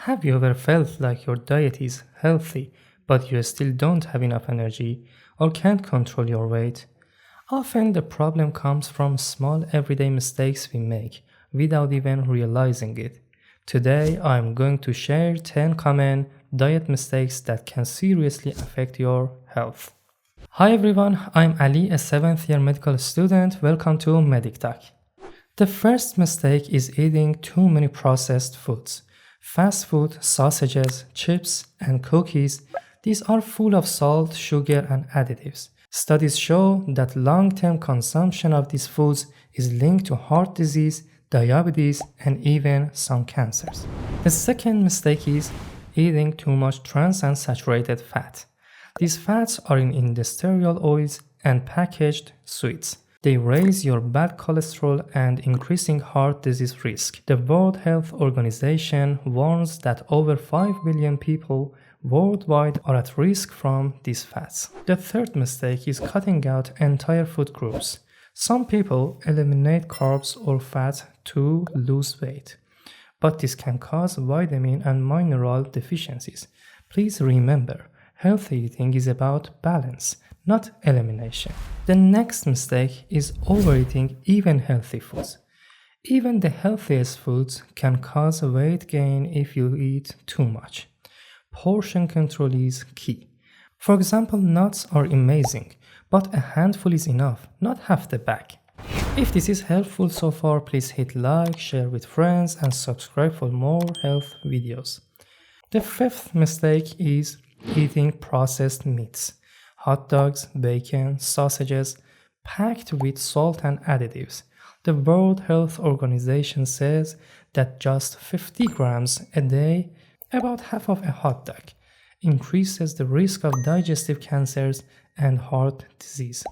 Have you ever felt like your diet is healthy, but you still don't have enough energy or can't control your weight? Often the problem comes from small everyday mistakes we make without even realizing it. Today I'm going to share 10 common diet mistakes that can seriously affect your health. Hi everyone, I'm Ali, a 7th year medical student. Welcome to Medic Talk. The first mistake is eating too many processed foods. Fast food, sausages, chips, and cookies, these are full of salt, sugar, and additives. Studies show that long-term consumption of these foods is linked to heart disease, diabetes, and even some cancers. The second mistake is eating too much trans and saturated fat. These fats are in industrial oils and packaged sweets. They raise your bad cholesterol and increasing heart disease risk. The World Health Organization warns that over 5 billion people worldwide are at risk from these fats. The third mistake is cutting out entire food groups. Some people eliminate carbs or fat to lose weight, but this can cause vitamin and mineral deficiencies. Please remember, healthy eating is about balance, not elimination. The next mistake is overeating even healthy foods. Even the healthiest foods can cause weight gain if you eat too much. Portion control is key. For example, nuts are amazing, but a handful is enough, not half the bag. If this is helpful so far, please hit like, share with friends, and subscribe for more health videos. The fifth mistake is eating processed meats. Hot dogs, bacon, sausages, packed with salt and additives. The World Health Organization says that just 50 grams a day, about half of a hot dog, increases the risk of digestive cancers and heart disease.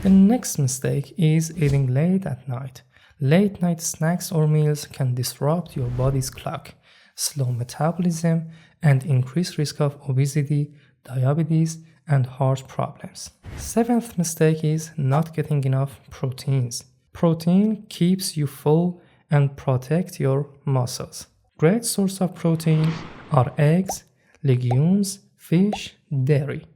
The next mistake is eating late at night. Late night snacks or meals can disrupt your body's clock, slow metabolism, and increase risk of obesity, diabetes, and heart problems. Seventh mistake is not getting enough proteins. Protein keeps you full and protects your muscles. Great source of protein are eggs, legumes, fish, dairy.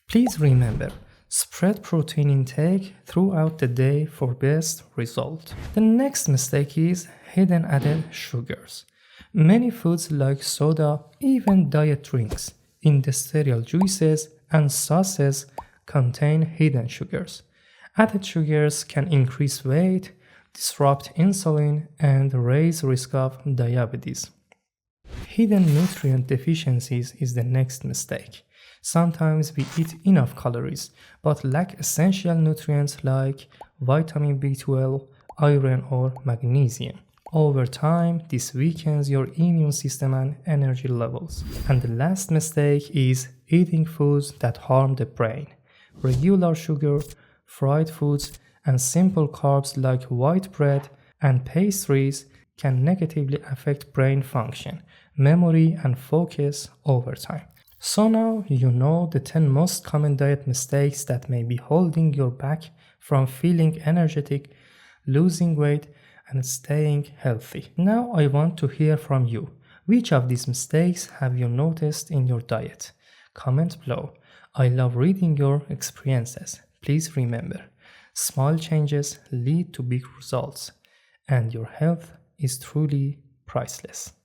Please remember, spread protein intake throughout the day for best result. The next mistake is hidden added sugars. Many foods like soda, even diet drinks, industrial juices, and sauces contain hidden sugars. Added sugars can increase weight, disrupt insulin, and raise risk of diabetes. Hidden nutrient deficiencies is the next mistake. Sometimes we eat enough calories, but lack essential nutrients like vitamin B12, iron, or magnesium. Over time, this weakens your immune system and energy levels. And the last mistake is eating foods that harm the brain. Regular sugar, fried foods, and simple carbs like white bread and pastries can negatively affect brain function, memory, and focus over time. So now you know the 10 most common diet mistakes that may be holding you back from feeling energetic, losing weight, and staying healthy. Now I want to hear from you. Which of these mistakes have you noticed in your diet? Comment below. I love reading your experiences. Please remember, small changes lead to big results, and your health is truly priceless.